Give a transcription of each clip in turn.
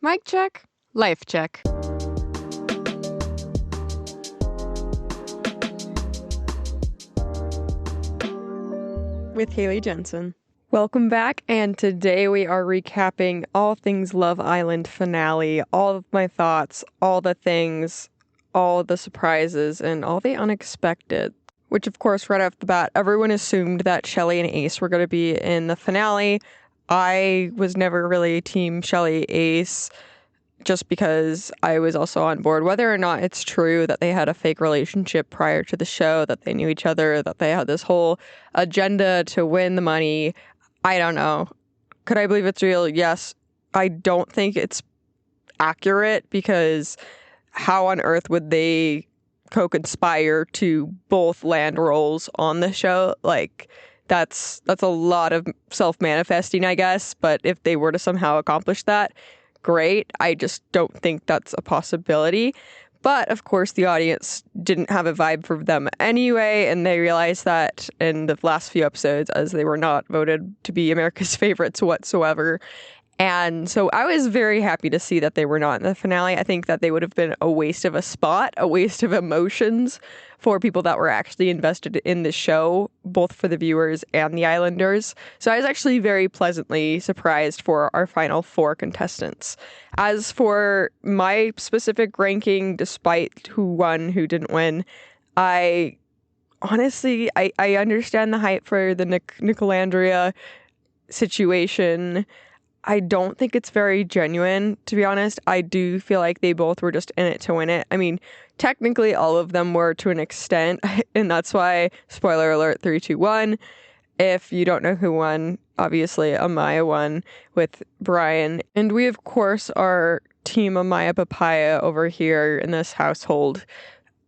Mic check, life check. With Haley Jensen. Welcome back, and today we are recapping all things Love Island finale, all of my thoughts, all the things, all the surprises, and all the unexpected. Which, of course, right off the bat, everyone assumed that Shelley and Ace were going to be in the finale. I was never really team Shelley Ace, just because I was also on board. Whether or not it's true that they had a fake relationship prior to the show, that they knew each other, that they had this whole agenda to win the money, I don't know. Could I believe it's real? Yes. I don't think it's accurate, because how on earth would they co-conspire to both land roles on the show? Like, that's a lot of self-manifesting, I guess. But if they were to somehow accomplish that, great. I just don't think that's a possibility. But of course, the audience didn't have a vibe for them anyway, and they realized that in the last few episodes, as they were not voted to be America's favorites whatsoever. And so I was very happy to see that they were not in the finale. I think that they would have been a waste of a spot, a waste of emotions for people that were actually invested in the show, both for the viewers and the Islanders. So I was actually very pleasantly surprised for our final 4 contestants. As for my specific ranking, despite who won, who didn't win, I honestly understand the hype for the Nicolandria situation. I don't think it's very genuine, to be honest. I do feel like they both were just in it to win it. I mean, technically all of them were to an extent, and that's why, spoiler alert, 3, 2, 1. If you don't know who won, obviously Amaya won with Brian. And we, of course, are team Amaya Papaya over here in this household.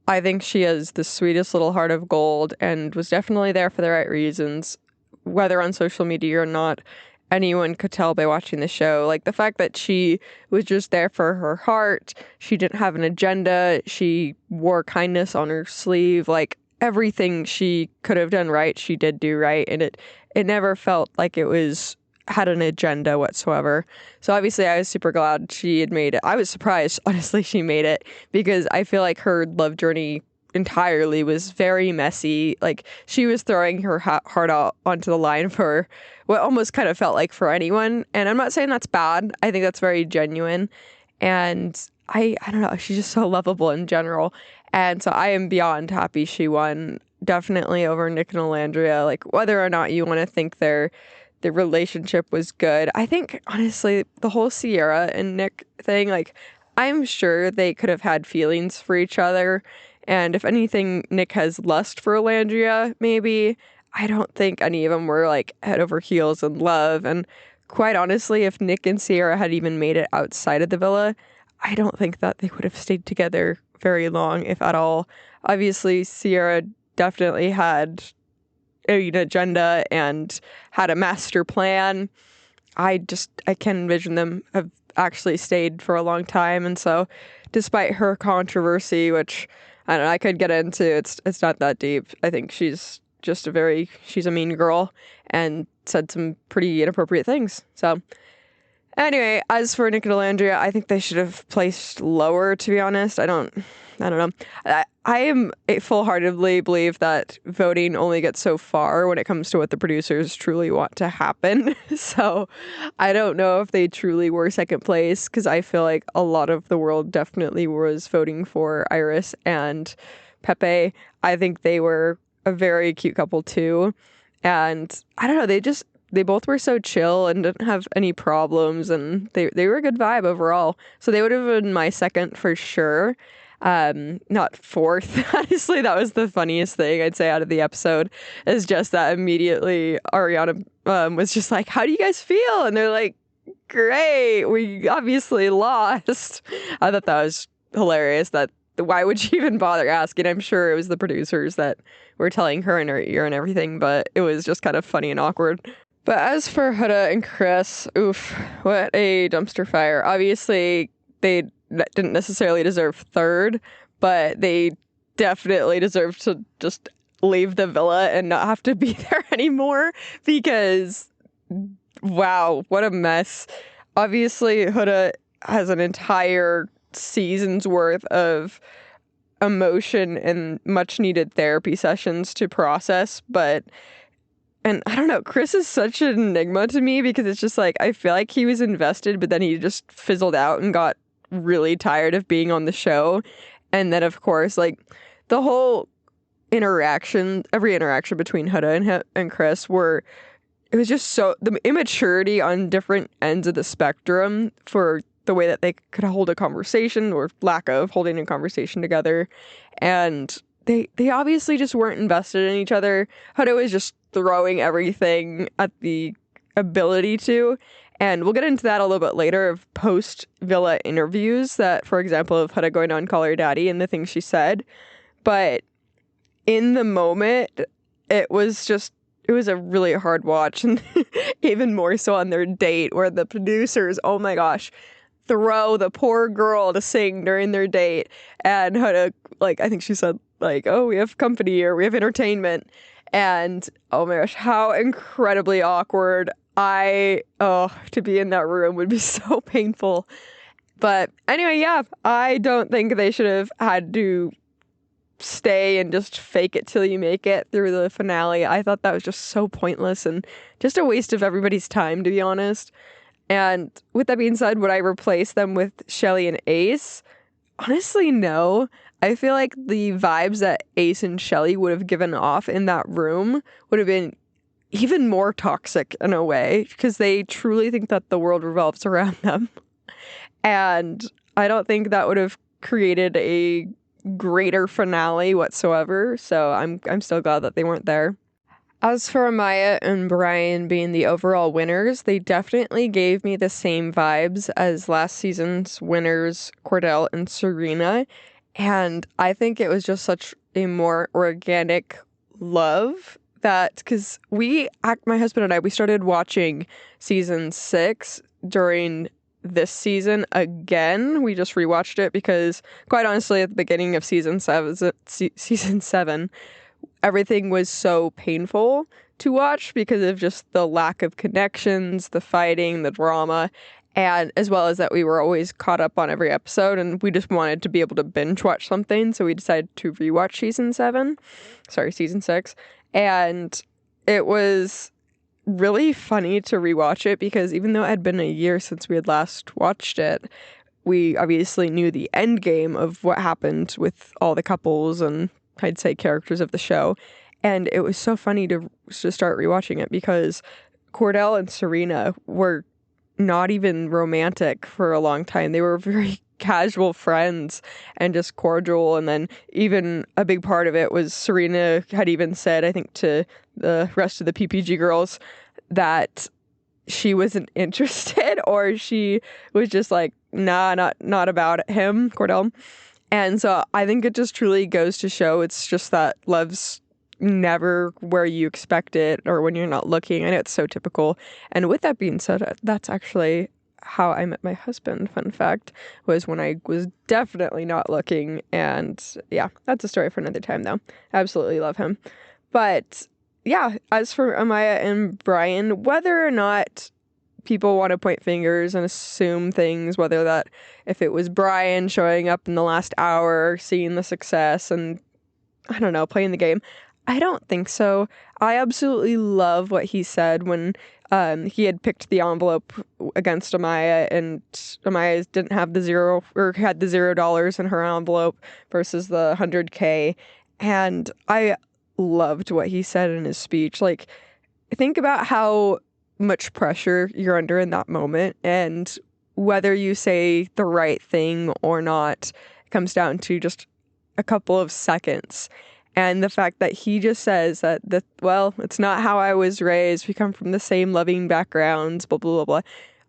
I think she has the sweetest little heart of gold and was definitely there for the right reasons, whether on social media or not. Anyone could tell by watching the show. Like, the fact that she was just there for her heart, she didn't have an agenda, she wore kindness on her sleeve, like, everything she could have done right, she did do right, and it never felt like it had an agenda whatsoever. So obviously I was super glad she had made it. I was surprised, honestly, she made it, because I feel like her love journey entirely was very messy. Like, she was throwing her heart out onto the line for what almost kind of felt like for anyone. And I'm not saying that's bad. I think that's very genuine. And I don't know, she's just so lovable in general. And so I am beyond happy she won. Definitely over Nick and Alandria. Like, whether or not you want to think their relationship was good, I think, honestly, the whole Sierra and Nick thing, like, I'm sure they could have had feelings for each other. And if anything, Nick has lust for Alandria, maybe. I don't think any of them were, like, head over heels in love. And quite honestly, if Nick and Sierra had even made it outside of the villa, I don't think that they would have stayed together very long, if at all. Obviously, Sierra definitely had an agenda and had a master plan. I can't envision them have actually stayed for a long time. And so, despite her controversy, which I don't know, I could get into, it's not that deep. I think she's a mean girl and said some pretty inappropriate things. So anyway, as for Nick and Alandria, I think they should have placed lower, to be honest. I don't know. I am full-heartedly believe that voting only gets so far when it comes to what the producers truly want to happen. So I don't know if they truly were second place, because I feel like a lot of the world definitely was voting for Iris and Pepe. I think they were a very cute couple too. And I don't know, they both were so chill and didn't have any problems, and they were a good vibe overall. So they would have been my second for sure. Not fourth. Honestly, that was the funniest thing I'd say out of the episode, is just that immediately Ariana was just like, "How do you guys feel?" And they're like, "Great, we obviously lost." I thought that was hilarious. That why would she even bother asking? I'm sure it was the producers that were telling her in her ear and everything, but it was just kind of funny and awkward. But as for Huda and Chris, oof, what a dumpster fire. Obviously, they didn't necessarily deserve third, but they definitely deserve to just leave the villa and not have to be there anymore, because wow, what a mess. Obviously, Huda has an entire season's worth of emotion and much needed therapy sessions to process. And I don't know, Chris is such an enigma to me because it's just like, I feel like he was invested, but then he just fizzled out and got really tired of being on the show. And then, of course, like, the whole every interaction between Huda and Chris it was just so, the immaturity on different ends of the spectrum for the way that they could hold a conversation or lack of holding a conversation together. And they obviously just weren't invested in each other. Huda was just throwing everything at the ability to. And we'll get into that a little bit later of post-Villa interviews that, for example, of Huda going on Call Her Daddy and the things she said. But in the moment, it was a really hard watch. And even more so on their date where the producers, oh my gosh, throw the poor girl to sing during their date. And Huda, like, I think she said, like, oh, we have company or we have entertainment. And oh my gosh, how incredibly awkward. To be in that room would be so painful. But anyway, yeah, I don't think they should have had to stay and just fake it till you make it through the finale. I thought that was just so pointless and just a waste of everybody's time, to be honest. And with that being said, would I replace them with Shelly and Ace? Honestly, no. I feel like the vibes that Ace and Shelly would have given off in that room would have been even more toxic in a way because they truly think that the world revolves around them. And I don't think that would have created a greater finale whatsoever. So I'm still glad that they weren't there. As for Amaya and Brian being the overall winners, they definitely gave me the same vibes as last season's winners, Cordell and Serena. And I think it was just such a more organic love that, because my husband and I, we started watching season 6 during this season again. We just rewatched it because, quite honestly, at the beginning of season 7, everything was so painful to watch because of just the lack of connections, the fighting, the drama, and as well as that we were always caught up on every episode and we just wanted to be able to binge watch something. So we decided to rewatch season 6. And it was really funny to rewatch it because even though it had been a year since we had last watched it, we obviously knew the end game of what happened with all the couples and I'd say characters of the show. And it was so funny to start rewatching it because Cordell and Serena were not even romantic for a long time. They were very casual friends and just cordial. And then even a big part of it was Serena had even said, I think, to the rest of the PPG girls that she wasn't interested or she was just like, nah, not about him, Cordell. And so I think it just truly goes to show it's just that love's never where you expect it or when you're not looking. I know it's so typical. And with that being said, that's actually how I met my husband. Fun fact was when I was definitely not looking. And yeah, that's a story for another time though. Absolutely love him. But yeah, as for Amaya and Brian, whether or not people want to point fingers and assume things, whether that if it was Brian showing up in the last hour, seeing the success and, I don't know, playing the game, I don't think so. I absolutely love what he said when he had picked the envelope against Amaya and Amaya didn't have the zero or had the $0 in her envelope versus the $100K. And I loved what he said in his speech. Like, think about how much pressure you're under in that moment and whether you say the right thing or not comes down to just a couple of seconds. And the fact that he just says that, well, it's not how I was raised. We come from the same loving backgrounds, blah, blah, blah, blah.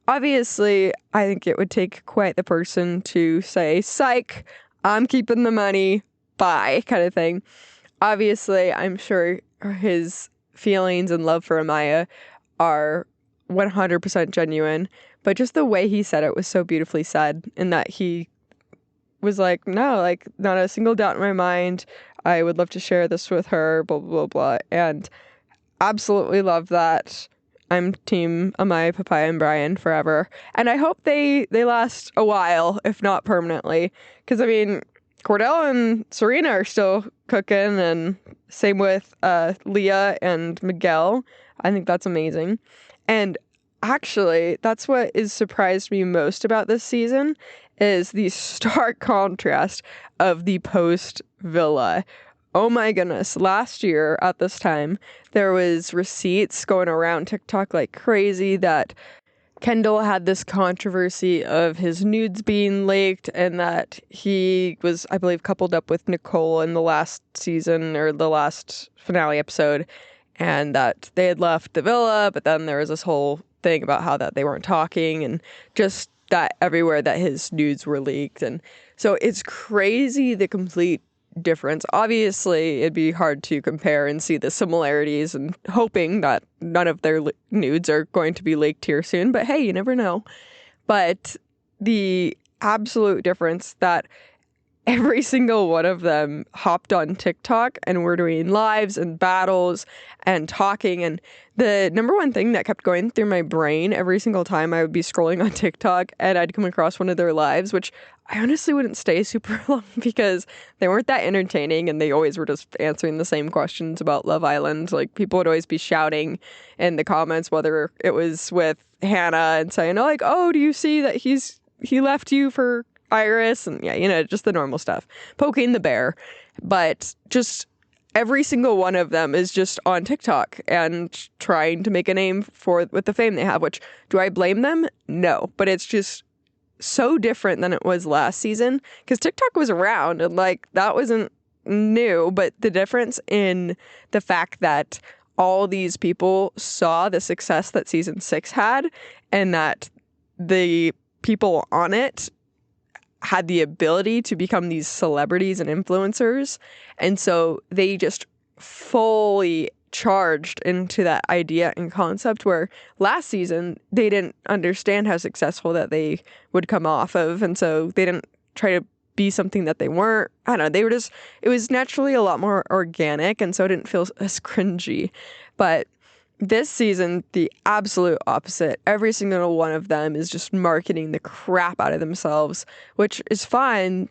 Obviously, I think it would take quite the person to say, psych, I'm keeping the money, bye, kind of thing. Obviously, I'm sure his feelings and love for Amaya are 100% genuine. But just the way he said it was so beautifully said in that he was like, no, like, not a single doubt in my mind. I would love to share this with her, blah, blah, blah. And absolutely love that. I'm team Amaya, Papaya, and Brian forever. And I hope they last a while, if not permanently. Because, I mean, Cordell and Serena are still cooking, and same with Leah and Miguel. I think that's amazing. And actually, that's what is surprised me most about this season is the stark contrast of the post-Villa. Oh my goodness. Last year at this time, there was receipts going around TikTok like crazy that Kendall had this controversy of his nudes being leaked and that he was, I believe, coupled up with Nicole in the last season or the last finale episode, and that they had left the villa, but then there was this whole thing about how that they weren't talking and just that everywhere that his nudes were leaked. And so it's crazy the complete difference. Obviously, it'd be hard to compare and see the similarities and hoping that none of their nudes are going to be leaked here soon. But hey, you never know. But the absolute difference that every single one of them hopped on TikTok and were doing lives and battles and talking. And the number one thing that kept going through my brain every single time I would be scrolling on TikTok and I'd come across one of their lives, which I honestly wouldn't stay super long because they weren't that entertaining and they always were just answering the same questions about Love Island. Like, people would always be shouting in the comments, whether it was with Hannah and saying, oh, like, oh, do you see that he left you for Iris? And yeah, you know, just the normal stuff, poking the bear. But just every single one of them is just on TikTok and trying to make a name with the fame they have, which, do I blame them? No, but it's just so different than it was last season because TikTok was around and like that wasn't new, but the difference in the fact that all these people saw the success that season 6 had and that the people on it had the ability to become these celebrities and influencers. And so they just fully charged into that idea and concept where last season they didn't understand how successful that they would come off of. And so they didn't try to be something that they weren't. I don't know. They were just, it was naturally a lot more organic. And so it didn't feel as cringy. But this season, the absolute opposite. Every single one of them is just marketing the crap out of themselves, which is fine,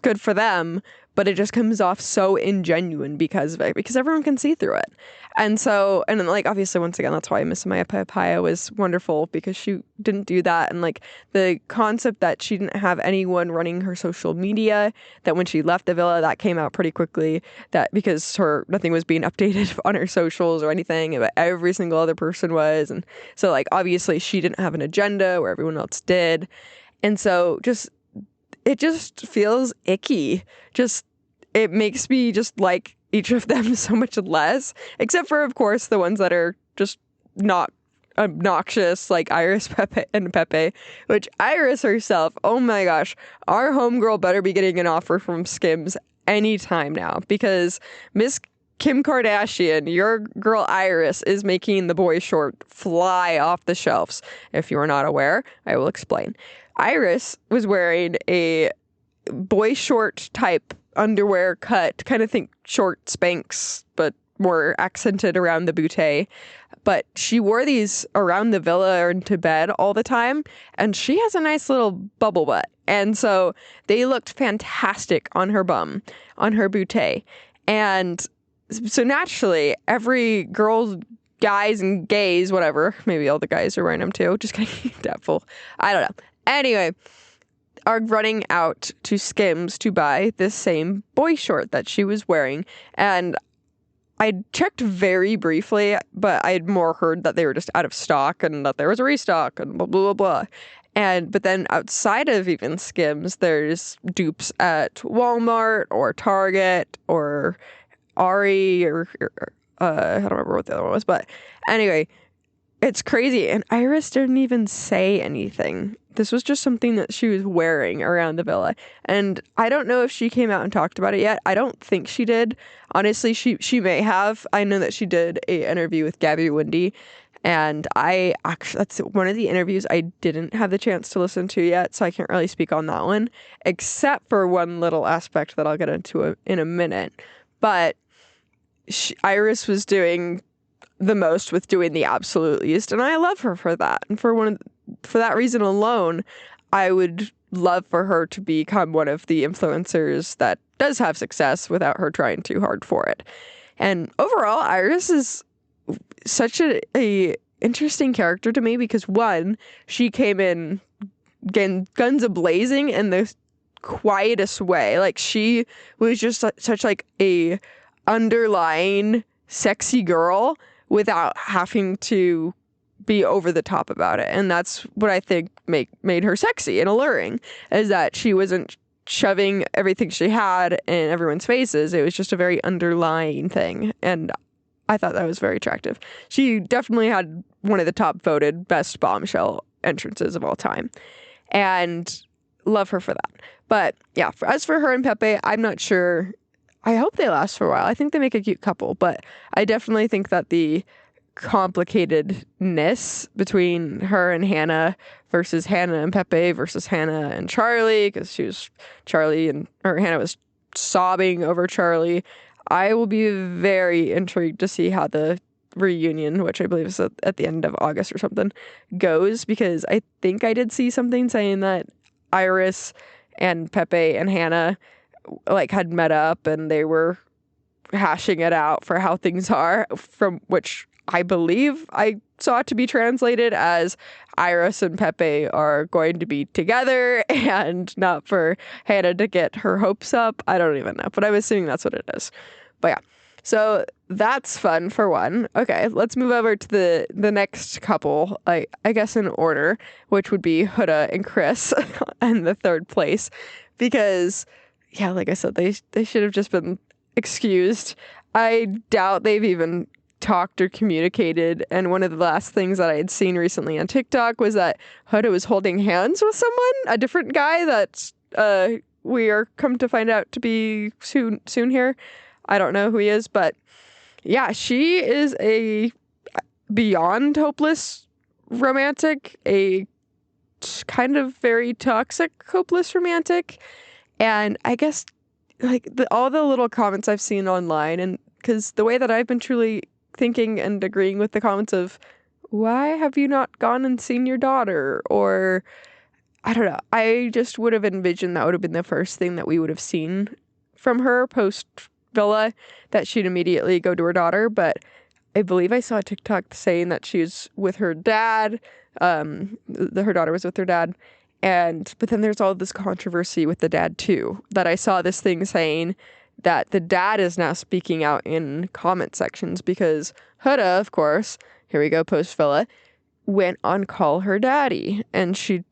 good for them, but it just comes off so ingenuine because of it, because everyone can see through it. And so, and then, like, obviously, once again, that's why Miss Maya Papaya was wonderful, because she didn't do that. And like the concept that she didn't have anyone running her social media, that when she left the villa, that came out pretty quickly, that because nothing was being updated on her socials or anything, but every single other person was. And so, like, obviously she didn't have an agenda where everyone else did. And so it just feels icky. It makes me just like each of them so much less, except for, of course, the ones that are just not obnoxious, like Iris and Pepe, which Iris herself, oh my gosh, our homegirl better be getting an offer from Skims anytime now, because Miss Kim Kardashian, your girl Iris, is making the boy short fly off the shelves. If you are not aware, I will explain. Iris was wearing a boy short type underwear cut, kind of think short Spanx, but more accented around the bootay. But she wore these around the villa or into bed all the time, and she has a nice little bubble butt. And so they looked fantastic on her bum, on her bootay. And so naturally, every girl, guys and gays, whatever, maybe all the guys are wearing them too, just kidding, doubtful, I don't know. Anyway, are running out to Skims to buy this same boy short that she was wearing. And I checked very briefly, but I had more heard that they were just out of stock and that there was a restock and blah, blah, blah, blah. But then outside of even Skims, there's dupes at Walmart or Target or Ari or I don't remember what the other one was. But anyway, it's crazy. And Iris didn't even say anything. This was just something that she was wearing around the villa. And I don't know if she came out and talked about it yet. I don't think she did. Honestly, she may have. I know that she did an interview with Gabby Windy. And that's one of the interviews I didn't have the chance to listen to yet. So I can't really speak on that one, except for one little aspect that I'll get into in a minute. But Iris was doing the most with doing the absolute least, and I love her for that. And for that reason alone, I would love for her to become one of the influencers that does have success without her trying too hard for it. And overall, Iris is such a interesting character to me because, one, she came in guns a-blazing in the quietest way. Like, she was just such like a underlying sexy girl without having to be over the top about it. And that's what I think made her sexy and alluring, is that she wasn't shoving everything she had in everyone's faces. It was just a very underlying thing. And I thought that was very attractive. She definitely had one of the top voted best bombshell entrances of all time. And love her for that. But yeah, as for her and Pepe, I'm not sure. I hope they last for a while. I think they make a cute couple, but I definitely think that the complicatedness between her and Hannah versus Hannah and Pepe versus Hannah and Charlie, because Hannah was sobbing over Charlie. I will be very intrigued to see how the reunion, which I believe is at the end of August or something, goes, because I think I did see something saying that Iris and Pepe and Hannah like had met up and they were hashing it out for how things are, from which I believe I saw it to be translated as Iris and Pepe are going to be together and not for Hannah to get her hopes up. I don't even know, but I'm assuming that's what it is. But yeah, so that's fun for one. Okay, let's move over to the next couple, I guess in order, which would be Huda and Chris in the third place, because yeah, like I said, they should have just been excused. I doubt they've even talked or communicated, and one of the last things that I had seen recently on TikTok was that Huda was holding hands with someone, a different guy that we are come to find out to be soon here. I don't know who he is, but yeah, she is a beyond hopeless romantic, a kind of very toxic hopeless romantic. And I guess like all the little comments I've seen online, and because the way that I've been truly thinking and agreeing with the comments of, why have you not gone and seen your daughter? Or I don't know. I just would have envisioned that would have been the first thing that we would have seen from her post Villa, that she'd immediately go to her daughter. But I believe I saw a TikTok saying that she was with her dad. Her daughter was with her dad. But then there's all this controversy with the dad too, that I saw this thing saying that the dad is now speaking out in comment sections because Huda, of course, here we go, post Villa, went on Call Her Daddy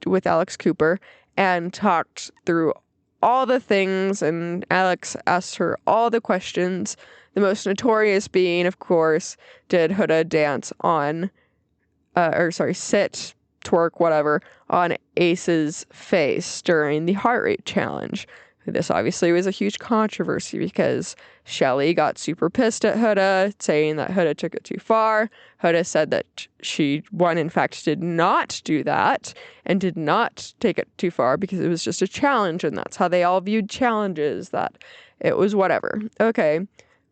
with Alex Cooper and talked through all the things, and Alex asked her all the questions, the most notorious being, of course, did Huda dance on, sit, twerk, whatever, on Ace's face during the heart rate challenge. This obviously was a huge controversy because Shelly got super pissed at Huda, saying that Huda took it too far. Huda said that she, in fact, did not do that and did not take it too far because it was just a challenge, and that's how they all viewed challenges, that it was whatever. Okay,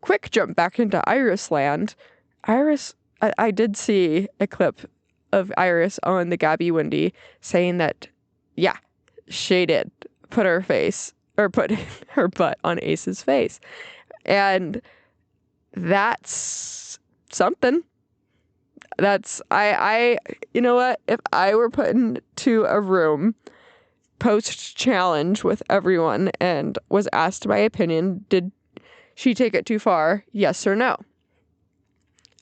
quick jump back into Iris land. Iris, I did see a clip of Iris on the Gabby Wendy saying that, yeah, she did put her butt on Ace's face. And that's something. I you know what? If I were put into a room post-challenge with everyone and was asked my opinion, did she take it too far? Yes or no?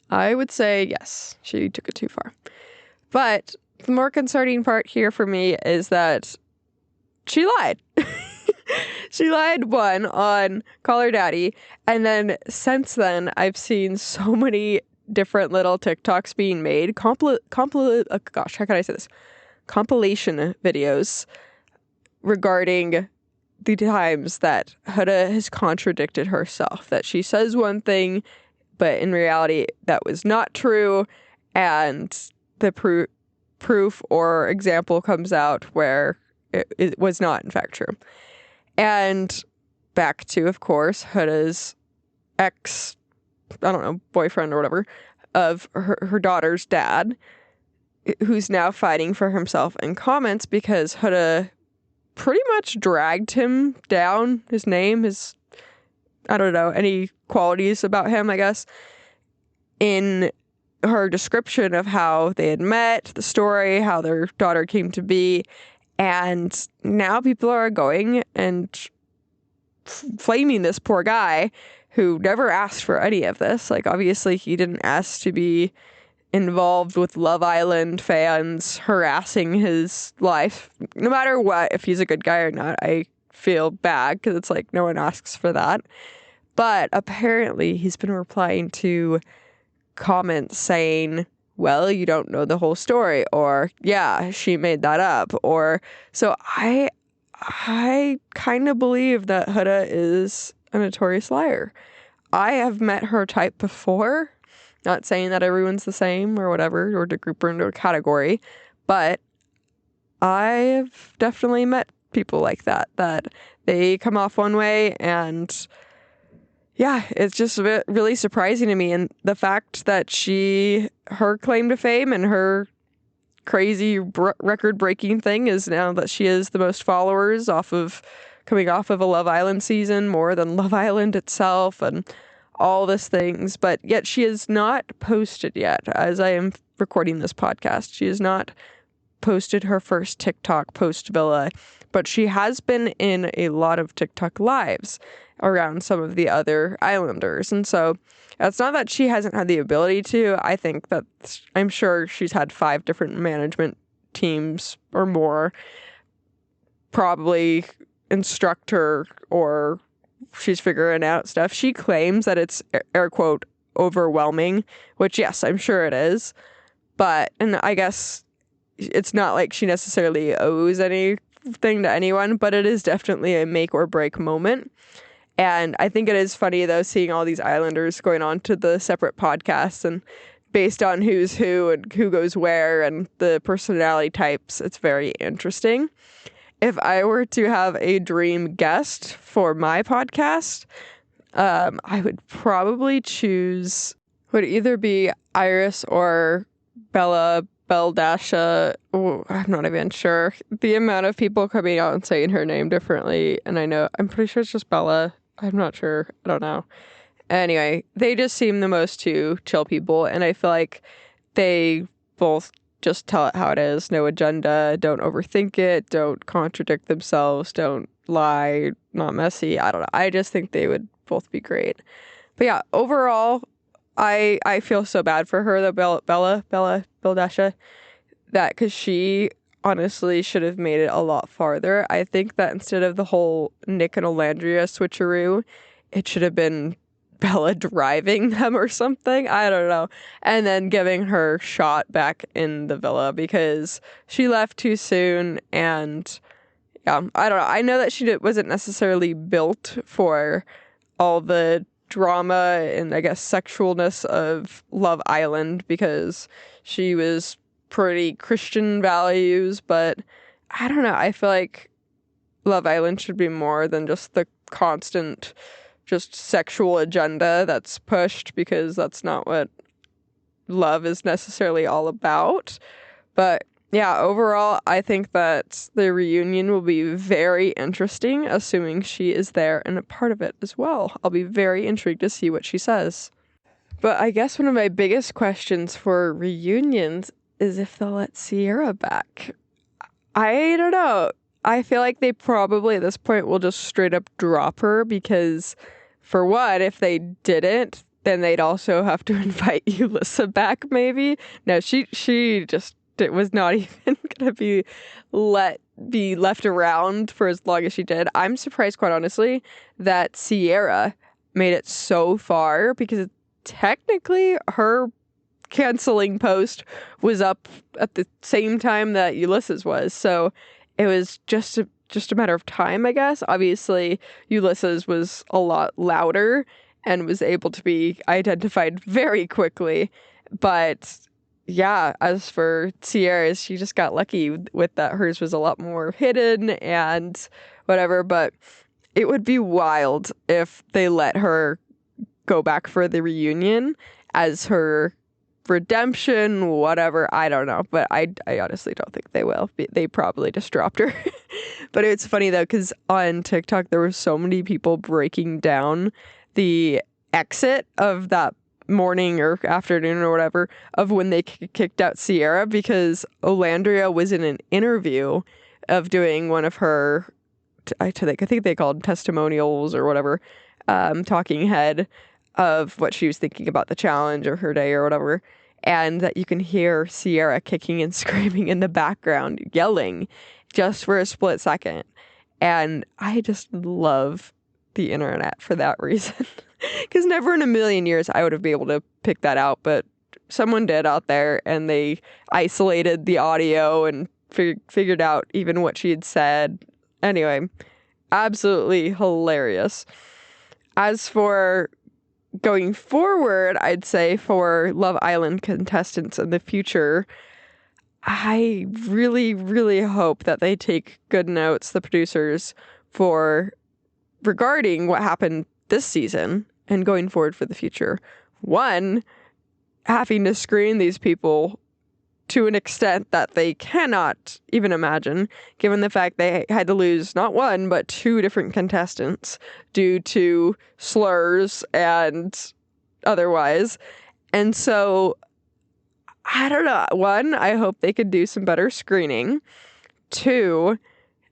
I would say yes, she took it too far. But the more concerning part here for me is that she lied. She lied, one, on Call Her Daddy, and then since then, I've seen so many different little TikToks being made, how can I say this? Compilation videos regarding the times that Huda has contradicted herself, that she says one thing, but in reality, that was not true, and the proof or example comes out where it was not, in fact, true. And back to, of course, Huda's boyfriend or whatever, of her daughter's dad, who's now fighting for himself in comments because Huda pretty much dragged him down, his name, I don't know, any qualities about him, I guess, in her description of how they had met, the story, how their daughter came to be. And now people are going and flaming this poor guy who never asked for any of this. Like, obviously, he didn't ask to be involved with Love Island fans harassing his life. No matter what, if he's a good guy or not, I feel bad because it's like no one asks for that. But apparently, he's been replying to comments saying, well, you don't know the whole story, or yeah, she made that up, or so I kind of believe that Huda is a notorious liar. I have met her type before, not saying that everyone's the same or whatever, or to group her into a category, but I've definitely met people like that they come off one way, and yeah, it's just a bit really surprising to me. And the fact that her claim to fame and her crazy record-breaking thing is now that she has the most followers coming off of a Love Island season, more than Love Island itself, and all these things. But yet she has not posted yet, as I am recording this podcast. She has not posted her first TikTok post-Villa, but she has been in a lot of TikTok lives around some of the other Islanders. And so it's not that she hasn't had the ability to. I think that I'm sure she's had 5 different management teams or more probably instruct her, or she's figuring out stuff. She claims that it's air quote overwhelming, which yes, I'm sure it is. But, and I guess it's not like she necessarily owes anything to anyone, but it is definitely a make or break moment. And I think it is funny, though, seeing all these Islanders going on to the separate podcasts and based on who's who and who goes where and the personality types. It's very interesting. If I were to have a dream guest for my podcast, I would probably would either be Iris or Beldasha. I'm not even sure. The amount of people coming out and saying her name differently, and I'm pretty sure it's just Bella. I'm not sure. I don't know. Anyway, they just seem the most two chill people, and I feel like they both just tell it how it is. No agenda. Don't overthink it. Don't contradict themselves. Don't lie. Not messy. I don't know. I just think they would both be great. But yeah, overall, I feel so bad for her, though, Beldasha, that because she honestly should have made it a lot farther. I think that instead of the whole Nick and Olandria switcheroo, it should have been Bella driving them or something. I don't know. And then giving her shot back in the villa because she left too soon. And yeah, I don't know. I know that she wasn't necessarily built for all the drama and I guess sexualness of Love Island because she was pretty Christian values, but I don't know. I feel like Love Island should be more than just the constant just sexual agenda that's pushed, because that's not what love is necessarily all about. But yeah, overall, I think that the reunion will be very interesting, assuming she is there and a part of it as well. I'll be very intrigued to see what she says. But I guess one of my biggest questions for reunions is if they'll let Sierra back. I don't know. I feel like they probably at this point will just straight up drop her because, for what, if they didn't, then they'd also have to invite Yulissa back maybe. No, she just it was not even gonna be left around for as long as she did. I'm surprised, quite honestly, that Sierra made it so far because technically her canceling post was up at the same time that Ulysses was, so it was just a matter of time, I guess. Obviously, Ulysses was a lot louder and was able to be identified very quickly, but yeah, as for Sierra's, she just got lucky with that. Hers was a lot more hidden and whatever, but it would be wild if they let her go back for the reunion as her redemption, whatever. I don't know, but I honestly don't think they will. They probably just dropped her. But it's funny though, because on TikTok there were so many people breaking down the exit of that morning or afternoon or whatever of when they kicked out Sierra, because Olandria was in an interview of doing one of her, I think they called testimonials or whatever, talking head of what she was thinking about the challenge or her day or whatever, and that you can hear Sierra kicking and screaming in the background, yelling just for a split second. And I just love the internet for that reason. Because never in a million years I would have been able to pick that out, but someone did out there, and they isolated the audio and figured out even what she had said. Anyway, absolutely hilarious. As for going forward, I'd say for Love Island contestants in the future, I really, really hope that they take good notes, the producers, for regarding what happened this season and going forward for the future. One, having to screen these people to an extent that they cannot even imagine, given the fact they had to lose not one, but two different contestants due to slurs and otherwise. And so, I don't know. One, I hope they could do some better screening. Two,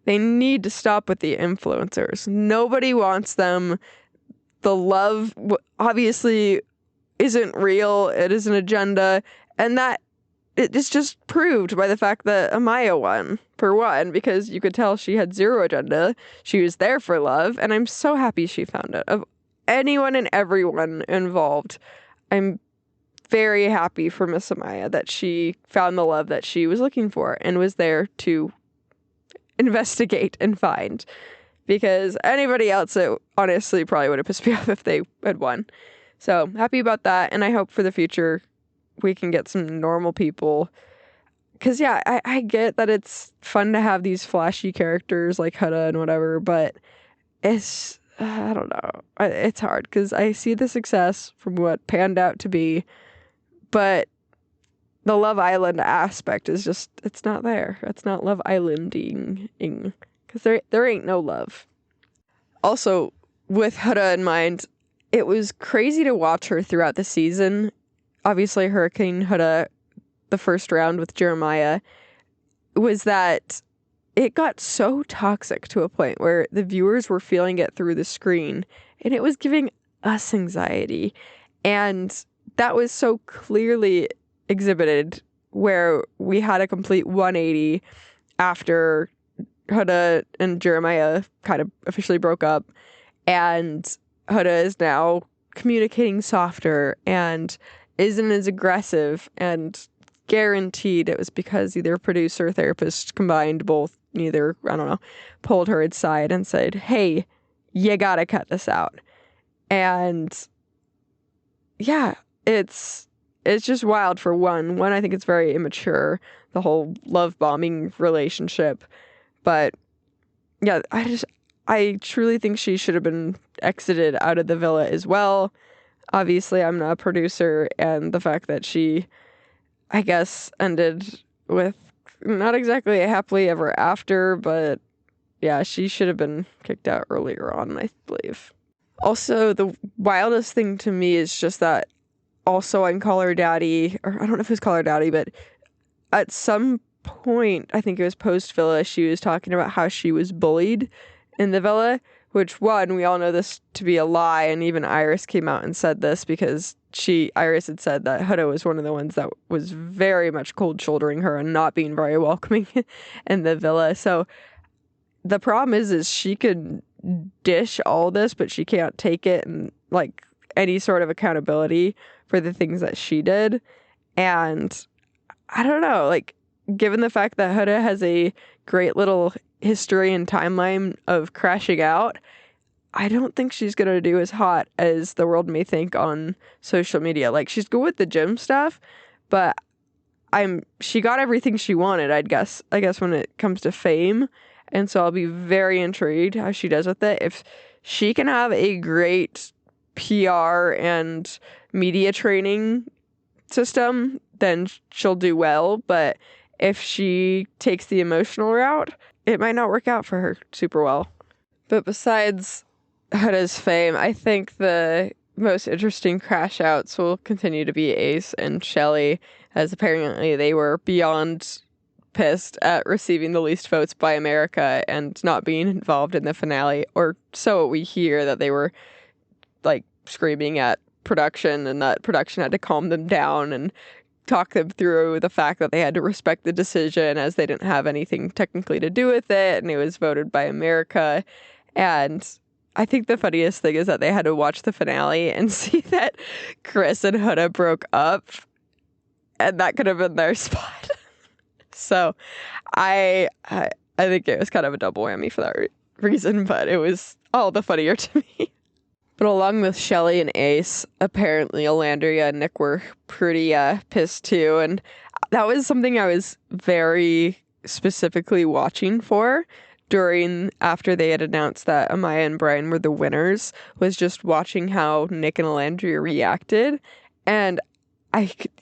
they need to stop with the influencers. Nobody wants them. The love obviously isn't real. It is an agenda. And that it's just proved by the fact that Amaya won, for one, because you could tell she had zero agenda. She was there for love. And I'm so happy she found it. Of anyone and everyone involved, I'm very happy for Miss Amaya that she found the love that she was looking for and was there to investigate and find, because anybody else, it honestly probably would have pissed me off if they had won. So happy about that, and I hope for the future we can get some normal people, because yeah, I get that it's fun to have these flashy characters like Huda and whatever, but it's I don't know, it's hard because I see the success from what panned out to be, but the Love Island aspect is just, it's not there. It's not Love Islanding, because there ain't no love. Also, with Huda in mind, it was crazy to watch her throughout the season. Obviously, Hurricane Huda, the first round with Jeremiah, was that it got so toxic to a point where the viewers were feeling it through the screen, and it was giving us anxiety. And that was so clearly exhibited, where we had a complete 180 after Huda and Jeremiah kind of officially broke up, and Huda is now communicating softer and isn't as aggressive, and guaranteed it was because either producer or therapist combined, both, neither, I don't know, pulled her aside and said, hey, you gotta cut this out. And yeah, it's just wild. For one, I think it's very immature, the whole love bombing relationship. But yeah, I truly think she should have been exited out of the villa as well. Obviously, I'm not a producer, and the fact that she, I guess, ended with not exactly a happily ever after, but yeah, she should have been kicked out earlier on, I believe. Also, the wildest thing to me is just that also on Call Her Daddy, or I don't know if it was Call Her Daddy, but at some point, I think it was post-villa, she was talking about how she was bullied in the villa, which, one, we all know this to be a lie, and even Iris came out and said this, because Iris had said that Huda was one of the ones that was very much cold-shouldering her and not being very welcoming in the villa. So the problem is she could dish all this, but she can't take it and, like, any sort of accountability for the things that she did. And I don't know, like, given the fact that Huda has a great little history and timeline of crashing out, I don't think she's going to do as hot as the world may think on social media. Like, she's good with the gym stuff, but she got everything she wanted, I guess, when it comes to fame. And so I'll be very intrigued how she does with it. If she can have a great PR and media training system, then she'll do well. But if she takes the emotional route, it might not work out for her super well. But besides Huda's fame, I think the most interesting crash outs will continue to be Ace and Shelley, as apparently they were beyond pissed at receiving the least votes by America and not being involved in the finale, or so we hear, that they were like screaming at production and that production had to calm them down and talk them through the fact that they had to respect the decision as they didn't have anything technically to do with it and it was voted by America. And I think the funniest thing is that they had to watch the finale and see that Chris and Huda broke up, and that could have been their spot. So I think it was kind of a double whammy for that reason, but it was all the funnier to me. But along with Shelley and Ace, apparently Alandria and Nick were pretty pissed too, and that was something I was very specifically watching for after they had announced that Amaya and Brian were the winners, was just watching how Nick and Alandria reacted. And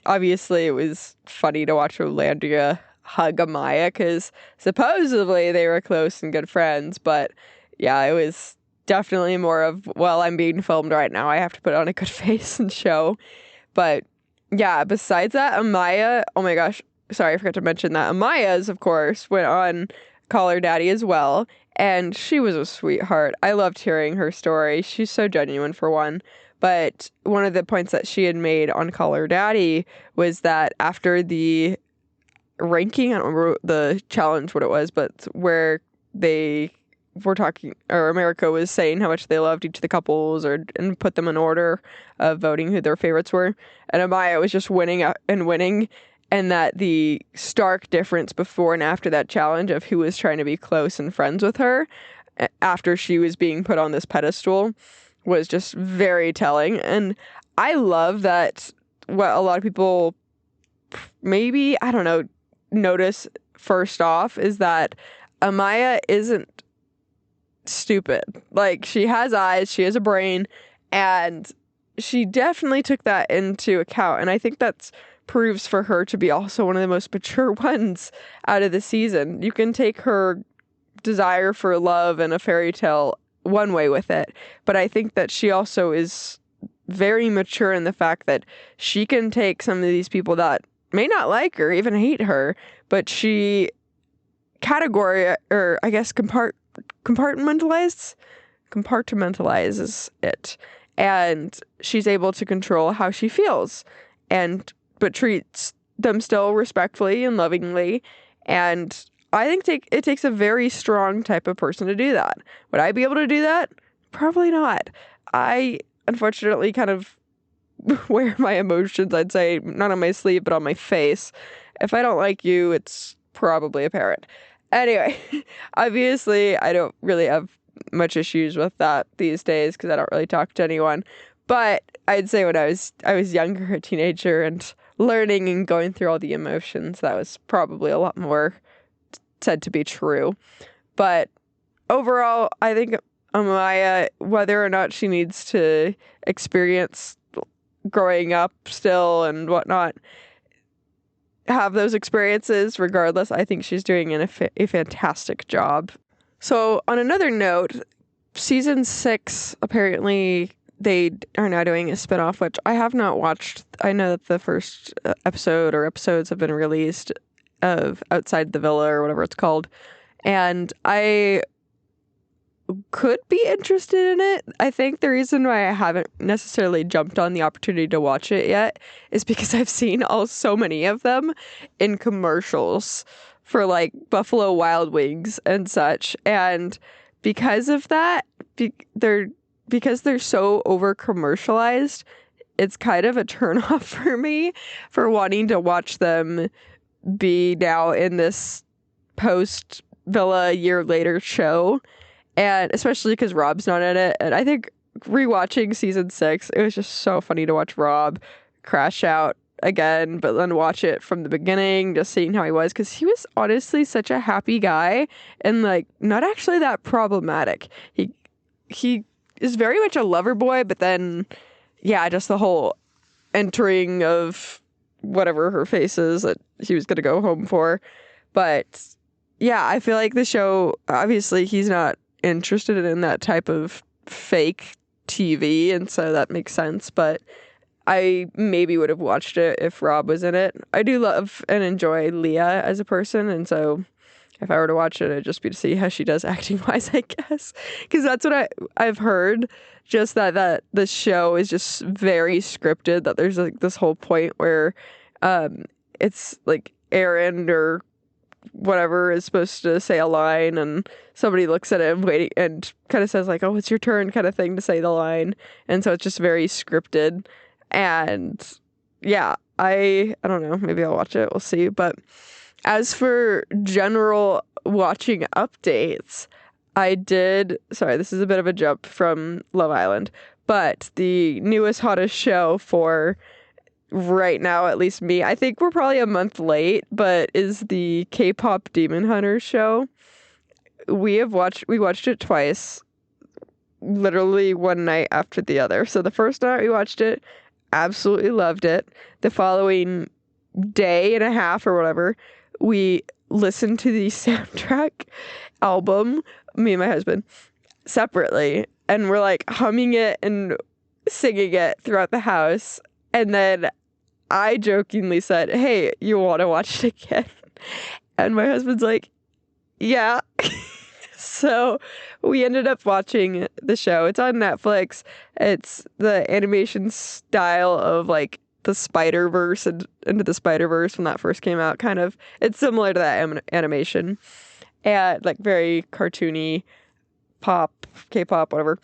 obviously it was funny to watch Alandria hug Amaya because supposedly they were close and good friends. But yeah, it was definitely more of, well, I'm being filmed right now, I have to put on a good face and show. But yeah, besides that, Amaya, oh my gosh, sorry, I forgot to mention that Amaya's, of course, went on Call Her Daddy as well, and she was a sweetheart. I loved hearing her story. She's so genuine, for one. But one of the points that she had made on Call Her Daddy was that after the ranking, I don't remember the challenge what it was, but where they were talking, or America was saying how much they loved each of the couples and put them in order of voting who their favorites were, and Amaya was just winning and winning. And that the stark difference before and after that challenge of who was trying to be close and friends with her after she was being put on this pedestal was just very telling. And I love that what a lot of people maybe, I don't know, notice first off is that Amaya isn't stupid. Like, she has eyes, she has a brain, and she definitely took that into account. And I think that's proves for her to be also one of the most mature ones out of the season. You can take her desire for love and a fairy tale one way with it, but I think that she also is very mature in the fact that she can take some of these people that may not like her, even hate her, but she compartmentalizes it, and she's able to control how she feels, but treats them still respectfully and lovingly. And I think it takes a very strong type of person to do that. Would I be able to do that? Probably not. I, unfortunately, kind of wear my emotions, I'd say, not on my sleeve, but on my face. If I don't like you, it's probably apparent. Anyway, obviously, I don't really have much issues with that these days because I don't really talk to anyone. But I'd say when I was younger, a teenager, and learning and going through all the emotions, that was probably a lot more said to be true. But overall, I think Amaya, whether or not she needs to experience growing up still and whatnot, have those experiences regardless, I think she's doing a fantastic job. So on another note, season 6, apparently they are now doing a spinoff, which I have not watched. I know that the first episode or episodes have been released of Outside the Villa or whatever it's called. And I could be interested in it. I think the reason why I haven't necessarily jumped on the opportunity to watch it yet is because I've seen so many of them in commercials for like Buffalo Wild Wings and such. And because of that, because they're so over commercialized, it's kind of a turnoff for me for wanting to watch them be now in this post Villa year later show. And especially because Rob's not in it. And I think rewatching season 6, it was just so funny to watch Rob crash out again, but then watch it from the beginning, just seeing how he was, because he was honestly such a happy guy and like not actually that problematic. He is very much a lover boy, but then yeah, just the whole entering of whatever her face is that he was going to go home for. But yeah, I feel like the show, obviously he's not interested in that type of fake TV, and so that makes sense, but I maybe would have watched it if Rob was in it. I do love and enjoy Leah as a person, and so if I were to watch it, it'd just be to see how she does acting-wise, I guess. Because that's what I've heard, just that the show is just very scripted, that there's like this whole point where it's like Aaron or whatever is supposed to say a line, and somebody looks at him waiting and kind of says like, oh, it's your turn kind of thing to say the line. And so it's just very scripted. And yeah, I don't know, maybe I'll watch it, we'll see. But as for general watching updates, sorry, this is a bit of a jump from Love Island, but the newest, hottest show for right now, at least me, I think we're probably a month late, but is the K-pop Demon Hunters show. We watched it twice, literally one night after the other. So the first night we watched it, absolutely loved it. The following day and a half or whatever, we listened to the soundtrack album, me and my husband, separately, and we're like humming it and singing it throughout the house. And then I jokingly said, hey, you want to watch it again? And my husband's like, yeah. So we ended up watching the show. It's on Netflix. It's the animation style of like the Spider-Verse and Into the Spider-Verse when that first came out, kind of. It's similar to that animation. And like very cartoony pop, K-pop, whatever.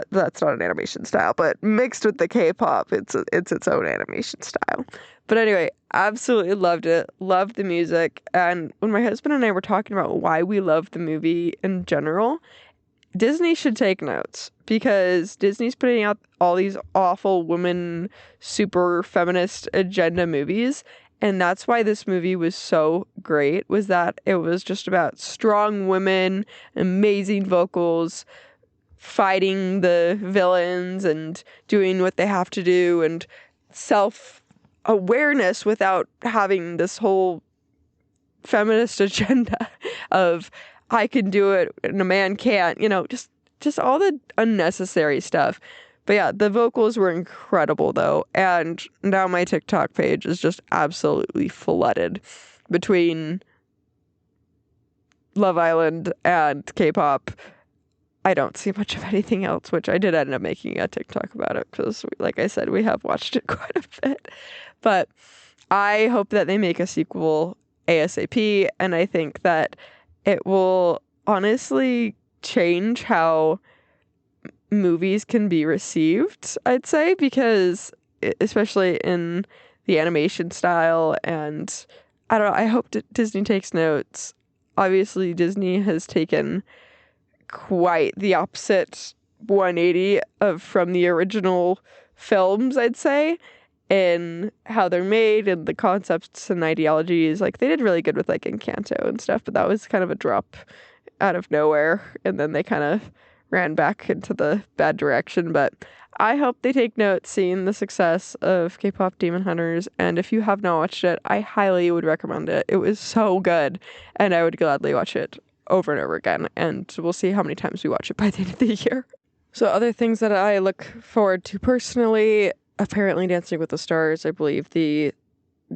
That's not an animation style, but mixed with the K-pop, it's its own animation style. But anyway, absolutely loved it. Loved the music. And when my husband and I were talking about why we love the movie in general, Disney should take notes, because Disney's putting out all these awful women, super feminist agenda movies. And that's why this movie was so great, was that it was just about strong women, amazing vocals, fighting the villains and doing what they have to do, and self-awareness without having this whole feminist agenda of I can do it and a man can't, just all the unnecessary stuff. But yeah, the vocals were incredible though, and now my TikTok page is just absolutely flooded between Love Island and K-pop. I don't see much of anything else, which I did end up making a TikTok about it because, like I said, we have watched it quite a bit. But I hope that they make a sequel ASAP, and I think that it will honestly change how movies can be received, I'd say, because especially in the animation style, and I don't know, I hope Disney takes notes. Obviously, Disney has taken quite the opposite 180 from the original films, I'd say, in how they're made and the concepts and ideologies. Like, they did really good with like Encanto and stuff, but that was kind of a drop out of nowhere, and then they kind of ran back into the bad direction. But I hope they take note seeing the success of K-pop Demon Hunters, and if you have not watched it, I highly would recommend it. It was so good, and I would gladly watch it over and over again, and we'll see how many times we watch it by the end of the year. So other things that I look forward to personally, apparently Dancing with the Stars. I believe the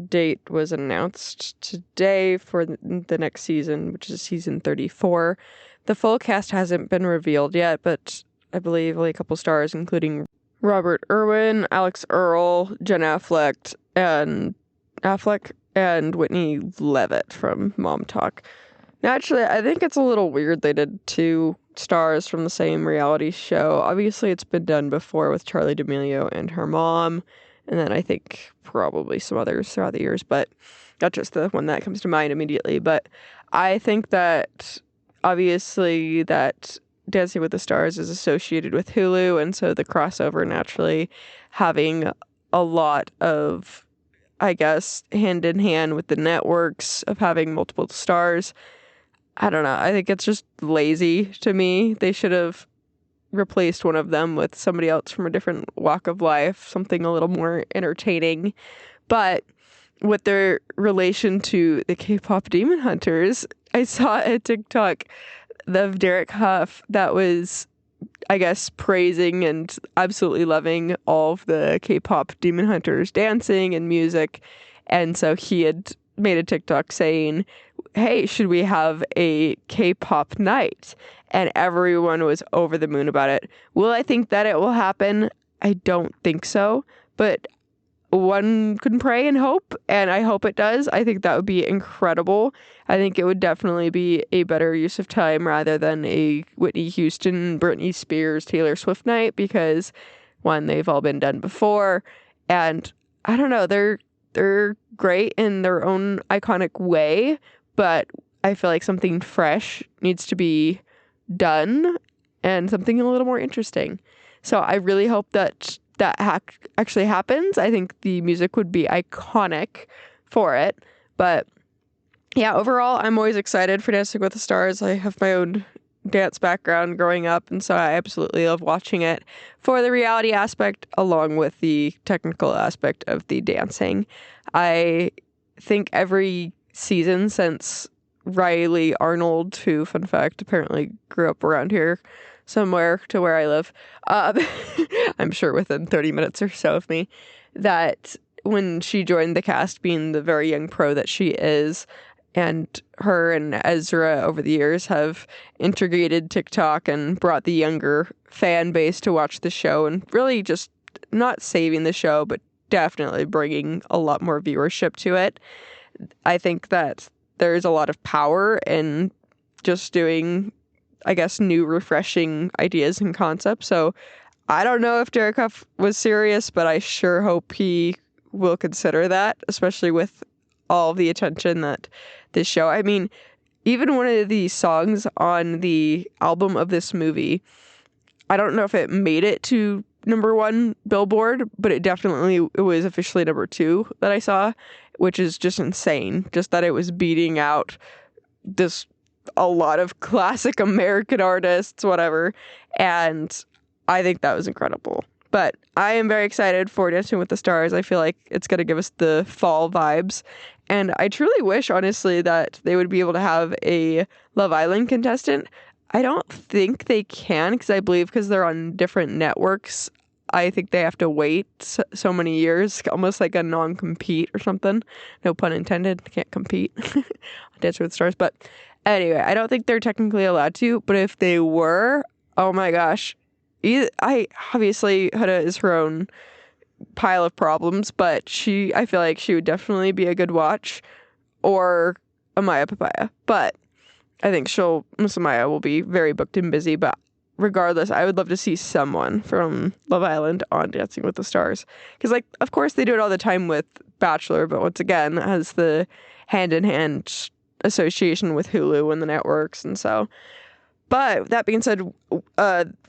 date was announced today for the next season, which is season 34. The full cast hasn't been revealed yet, but I believe only a couple stars, including Robert Irwin, Alex Earl, Jen Affleck, and Whitney Levitt from Mom Talk. Naturally, I think it's a little weird they did two stars from the same reality show. Obviously, it's been done before with Charli D'Amelio and her mom, and then I think probably some others throughout the years, but that's just the one that comes to mind immediately. But I think that obviously that Dancing with the Stars is associated with Hulu, and so the crossover naturally having a lot of, I guess, hand in hand with the networks of having multiple stars. I don't know. I think it's just lazy to me. They should have replaced one of them with somebody else from a different walk of life, something a little more entertaining. But with their relation to the K-pop Demon Hunters, I saw a TikTok of Derek Huff that was, I guess, praising and absolutely loving all of the K-pop Demon Hunters dancing and music. And so he had made a TikTok saying, hey, should we have a K-pop night? And everyone was over the moon about it. Will I think that it will happen? I don't think so. But one can pray and hope, and I hope it does. I think that would be incredible. I think it would definitely be a better use of time rather than a Whitney Houston, Britney Spears, Taylor Swift night, because one, they've all been done before, and I don't know, they're great in their own iconic way, but I feel like something fresh needs to be done and something a little more interesting. So I really hope that actually happens. I think the music would be iconic for it. But yeah, overall, I'm always excited for Dancing with the Stars. I have my own dance background growing up, and so I absolutely love watching it for the reality aspect along with the technical aspect of the dancing. I think every season since Riley Arnold, who, fun fact, apparently grew up around here somewhere to where I live, I'm sure within 30 minutes or so of me, that when she joined the cast, being the very young pro that she is, and her and Ezra over the years have integrated TikTok and brought the younger fan base to watch the show, and really just not saving the show, but definitely bringing a lot more viewership to it. I think that there's a lot of power in just doing, I guess, new, refreshing ideas and concepts. So I don't know if Derek Huff was serious, but I sure hope he will consider that, especially with all the attention that this show. I mean, even one of the songs on the album of this movie, I don't know if it made it to #1 Billboard, but it was officially #2 that I saw, which is just insane. Just that it was beating out this a lot of classic American artists, whatever. And I think that was incredible. But I am very excited for Dancing with the Stars. I feel like it's going to give us the fall vibes. And I truly wish, honestly, that they would be able to have a Love Island contestant. I don't think they can, because they're on different networks. I think they have to wait so many years, almost like a non-compete or something. No pun intended. Can't compete on Dancing with the Stars. But anyway, I don't think they're technically allowed to. But if they were, oh my gosh. Obviously, Huda is her own pile of problems, but I feel like she would definitely be a good watch, or Amaya Papaya. But I think Miss Amaya will be very booked and busy, but regardless, I would love to see someone from Love Island on Dancing with the Stars. Because, like, of course they do it all the time with Bachelor, but once again, it has the hand-in-hand association with Hulu and the networks, and so. But that being said,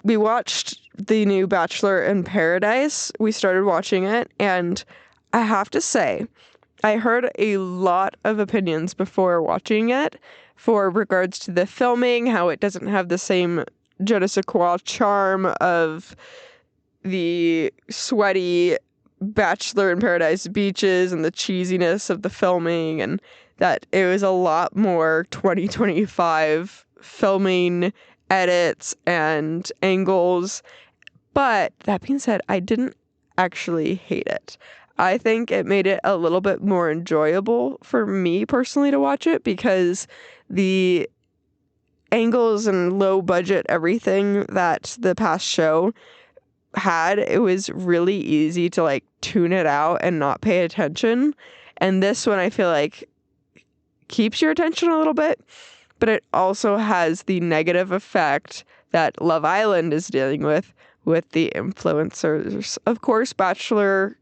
we watched the new Bachelor in Paradise. We started watching it, and I have to say, I heard a lot of opinions before watching it for regards to the filming, how it doesn't have the same je ne sais quoi charm of the sweaty Bachelor in Paradise beaches and the cheesiness of the filming, and that it was a lot more 2025 filming, edits, and angles. But that being said, I didn't actually hate it. I think it made it a little bit more enjoyable for me personally to watch it, because the angles and low budget everything that the past show had, it was really easy to like tune it out and not pay attention. And this one, I feel like, keeps your attention a little bit, but it also has the negative effect that Love Island is dealing with the influencers. Of course, Bachelor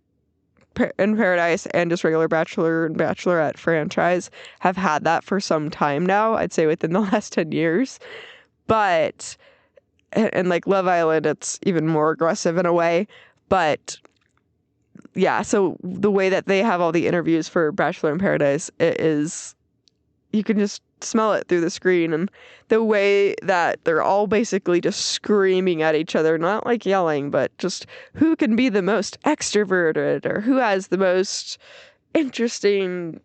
in Paradise and just regular Bachelor and Bachelorette franchise have had that for some time now, I'd say within the last 10 years. But, and like Love Island, it's even more aggressive in a way. But yeah, so the way that they have all the interviews for Bachelor in Paradise, it is, you can just smell it through the screen, and the way that they're all basically just screaming at each other, not like yelling, but just who can be the most extroverted, or who has the most interesting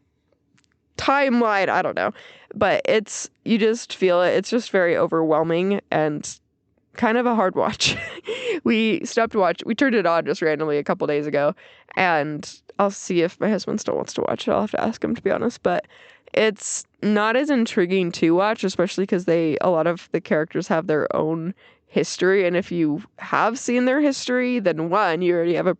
timeline. I don't know. But you just feel it. It's just very overwhelming and kind of a hard watch. We turned it on just randomly a couple days ago, and I'll see if my husband still wants to watch it. I'll have to ask him, to be honest, but it's not as intriguing to watch, especially because a lot of the characters have their own history, and if you have seen their history, then one, you already have a